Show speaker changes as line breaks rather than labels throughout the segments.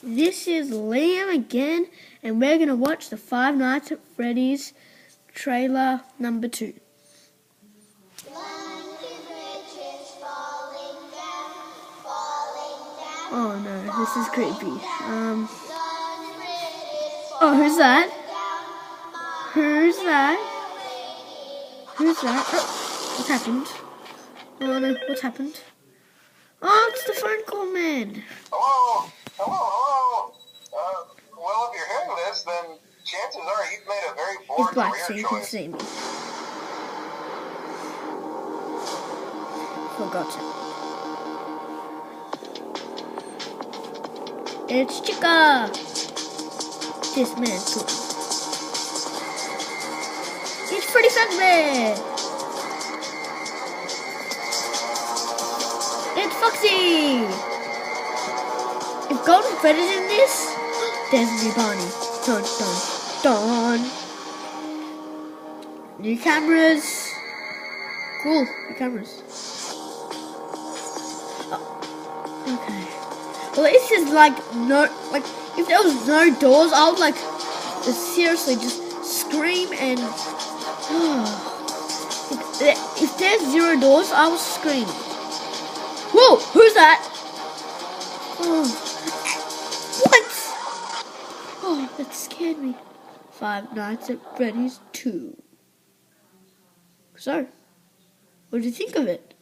this is Liam again, and we're going to watch the Five Nights at Freddy's trailer number 2. Oh no, this is creepy. Oh, who's that? Who's that? Who's that? Oh, what's happened? Oh no, what's happened? Oh, it's the phone call man.
Hello? Hello? Well, if you're hearing this, then chances are you've made a very poor
It's black,
career
so you
choice.
can see me. Forgotten. It's Chica! This man too. It's Freddy Fazbear! It's Foxy! If Golden Freddy's in this, there's a new Barney. Dun dun dun! New cameras! Cool, new cameras. Oh, okay. Well, this is if there was no doors, I would just seriously just scream and if there's 0 doors, I will scream. Whoa, who's that? Oh, what? Oh, that scared me. Five Nights at Freddy's 2. So, what did you think of it?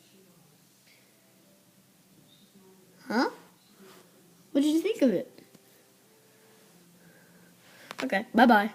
Huh? What did you think of it? Okay, bye-bye.